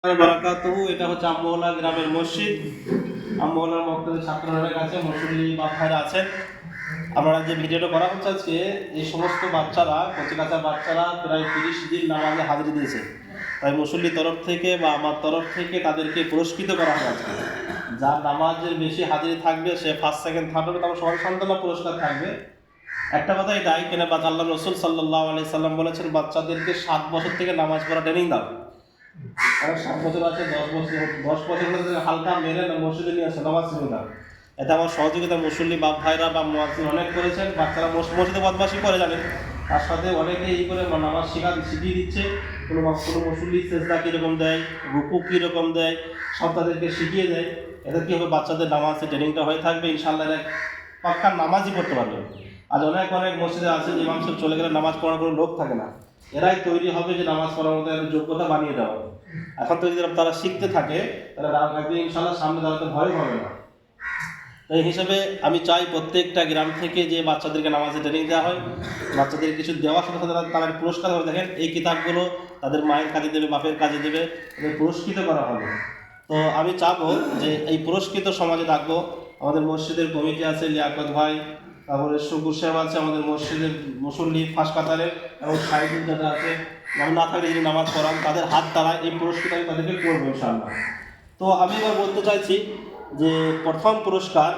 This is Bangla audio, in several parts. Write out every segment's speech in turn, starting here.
এটা হচ্ছে আমমহল্লা গ্রামের মসজিদ। আমমহল্লার মক্তবের ছাত্রদের কাছে মুসল্লি বা ভাইরা আছেন। আমরা যে ভিডিওটা করা হচ্ছে আজকে, এই সমস্ত বাচ্চারা, কচিকাঁচা বাচ্চারা প্রায় 30 দিন নামাজে হাজিরি দিয়েছে। তাই মুসল্লির তরফ থেকে বা আমার তরফ থেকে তাদেরকে পুরস্কৃত করা হয় আজকে। যার নামাজের বেশি হাজিরি থাকবে সে ফার্স্ট সেকেন্ড থার্ড হবে, তারপর সবাই সান্ত্বনা পুরস্কার থাকবে। একটা কথা এটাই কেনা বা আল্লাহ রসুল সাল্লাল্লাহু আলাইহি সাল্লাম বলেছেন, বাচ্চাদেরকে 7 বছর থেকে নামাজ পড়া ট্রেনিং দাও। আর 7 বছর আছে, 10 বছর হালকা মেরে মসজিদে নিয়ে আসে নামাজ শিখে দাও। এটা আমার সহযোগিতা মুসল্লি বাপ ভাইরা বা মুয়াজ্জিন অনেক করেছেন। বাচ্চারা মসজিদে বদমাশি করে জানেন, তার সাথে অনেকে এই করে নামাজ শিখিয়ে দিচ্ছে। কোনো মুসল্লি সেজদা কীরকম দেয়, রুকু কীরকম দেয়, সব তাদেরকে শিখিয়ে দেয়। এতে কী হবে, বাচ্চাদের নামাজের ট্রেনিংটা হয়ে থাকবে, ইনশাআল্লাহ পাক্কা নামাজই পড়তে পারবে। আজ অনেক মসজিদে আছে যে ইমাম সাহেব চলে গেলে নামাজ পড়ার কোনো লোক থাকে না। এরাই তৈরি হবে যে নামাজ পড়ার মতো যোগ্যতা বানিয়ে দেওয়া হবে। এখন তো যদি তারা শিখতে থাকে, তাহলে একদিন ইনশাআল্লাহ সামনে দাঁড়াতে ভয় হবে না। তো এই হিসেবে আমি চাই প্রত্যেকটা গ্রাম থেকে যে বাচ্চাদেরকে নামাজে ট্রেনিং দেওয়া হয়, বাচ্চাদের কিছু দেওয়ার সাথে সাথে তারা পুরস্কার হবে। দেখেন, এই কিতাবগুলো তাদের মায়ের কাজে দেবে, বাপের কাজে দেবে, তাদের পুরস্কৃত করা হবে। তো আমি চাবো যে এই পুরস্কৃত সমাজে থাকবো। আমাদের মসজিদের কমিটি আছে, লিয়াকত ভাই, তারপরে শুকুর সাহেব আছে, আমাদের মসজিদের মুসল্লি ফার্স্ট কাতারের, এবং সাইদুল দাদা আছে। আমি না থাকলে যিনি নামাজ পড়ান, তাদের হাত দ্বারা এই পুরস্কৃত আমি তাদেরকে করবো ইনশাআল্লাহ। তো আমি এবার বলতে চাইছি যে প্রথম পুরস্কার,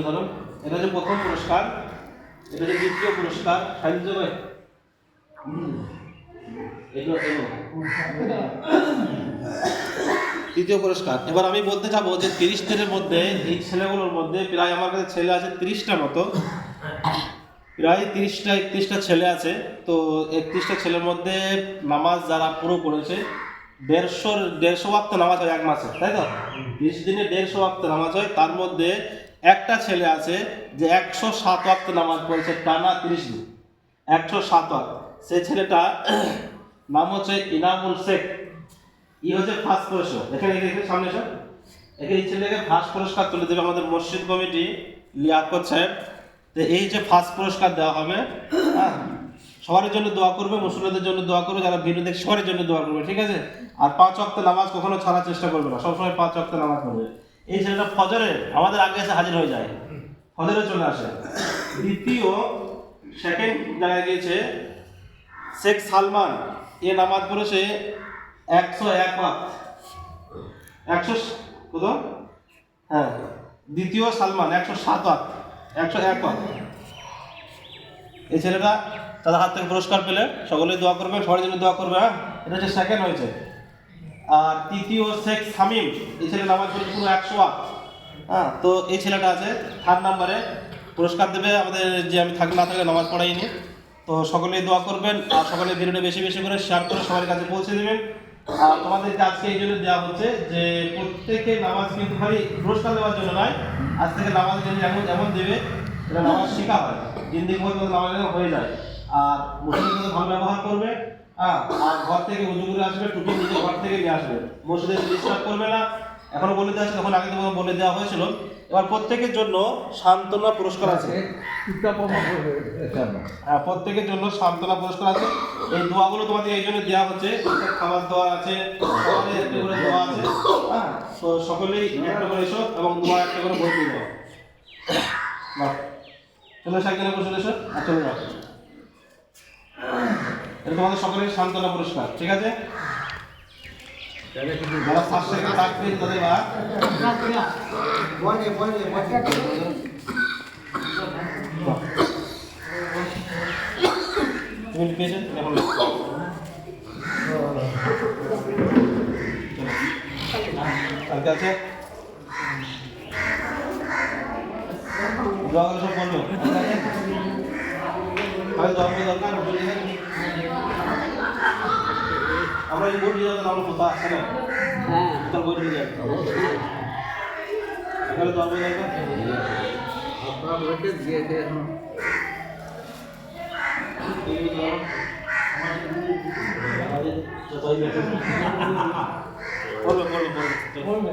ধরুন এটা যে প্রথম পুরস্কার, এটা যে দ্বিতীয় পুরস্কার, তৃতীয় পুরস্কার। এবার আমি বলতে চাবো যে 30 দিনের মধ্যে এই ছেলেগুলোর মধ্যে প্রায় আমার কাছে ছেলে আছে 30টা মতো, প্রায় 31টা ছেলে আছে। তো 31টা ছেলের মধ্যে নামাজ যারা পুরো করেছে, 150 ওয়াক্ত নামাজ হয় এক মাসে, তাই তো? 30 দিনে 150 ওয়াক্ত নামাজ হয়। তার মধ্যে একটা ছেলে আছে যে 107 ওয়াক্ত নামাজ পড়েছে টানা 30 দিন, 107 ওয়াক্ত। সেই ছেলেটা নাম হচ্ছে ইনামুল শেখ। হচ্ছে ফার্স্ট পুরস্কার। এখানে সামনে এসে এই ছেলেকে ফার্স্ট পুরস্কার তুলে দেবে আমাদের মসজিদ কমিটি, লিয়াকত সাহেব। তো এই যে ফার্স্ট পুরস্কার দেওয়া হবে, হ্যাঁ, সবার জন্য দোয়া করবে, মুসলিমদের জন্য দোয়া করবে, যারা ভিডিও দেখে সবার জন্য দোয়া করবে, ঠিক আছে? আর 5 ওয়াক্ত নামাজ কখনো ছাড়ার চেষ্টা করবে না, সবসময় 5 ওয়াক্ত নামাজ পড়বে। এই ছেলেটা ফজরে আমাদের আগে এসে হাজির হয়ে যায়, ফজরে চলে আসে। দ্বিতীয় সেকেন্ড জায়গায় গিয়েছে শেখ সালমান। এ নামাজ পড়েছে 101 ওয়াক্ত, 100 কত, হ্যাঁ, দ্বিতীয় সালমান 107 ওয়াক্ত, 101 ওয়াক্ত। এই ছেলেটা তাদের হাত থেকে পুরস্কার পেলে সকলেই দোয়া করবে, সবার জন্য দোয়া করবে, হ্যাঁ। এটা হচ্ছে সেকেন্ড হয়েছে। আর তৃতীয় শেখ শামীম, এই ছেলে নামাজ পড়েছে পুরো 100 ওয়াক্ত, হ্যাঁ। তো এই ছেলেটা আছে থার্ড নাম্বারে, পুরস্কার দেবে আমাদের যে আমি না থাকলে নামাজ পড়াইনি। তো সকলেই দোয়া করবেন, আর সকলে ভিডিওটা বেশি বেশি করে শেয়ার করে সবার কাছে পৌঁছে দেবেন। আর তোমাদেরকে আজকে এই জন্য দেওয়া হচ্ছে যে প্রত্যেকে নামাজ কিন্তু খালি পুরস্কার দেওয়ার জন্য নয়, আজ থেকে নামাজ এমন দেবে এটা নামাজ শেখা হয়, জিন্দিগি মতো নামাজ হয়ে যায়। আর মুসলিমদের ভালো ব্যবহার করবে, হ্যাঁ। আর ঘর থেকে উজু করে আসবে, টুপি নিজে ঘর থেকে নিয়ে আসবে, মসজিদে ডিস্টার্ব করবে না। এখনো বলে দেওয়া আছে, তখন আগে তো বলে দেওয়া হয়েছিল। এবার প্রত্যেকের জন্য সান্ত্বনা পুরস্কার আছে, হ্যাঁ, প্রত্যেকের জন্য সান্ত্বনা পুরস্কার আছে। এই দোয়াগুলো তোমাদের এই জন্য দেওয়া হচ্ছে, খাবার দোয়া আছে, সকালে একটা করে দোয়া আছে, হ্যাঁ। তো সকলেই একটা করে এসো এবং দোয়া একটা করে বই দিয়ে দাও। চলে এসো, একজনে বসে এসো আর চলে যাও। এটা তোমাদের সকলের সান্ত্বনা পুরস্কার, ঠিক আছে? যারা ফার্স্ট সেকেন্ড থাকবে তাদের তুমি পেয়েছেন এখন কালকে আছে সব বলবো দরকার। আমরা এই বোর্ড নিয়ে যাবো, কোথাও আসছে না, হ্যাঁ, তার বোর্ড নিয়ে যাবো, এখানে দরকার বলবে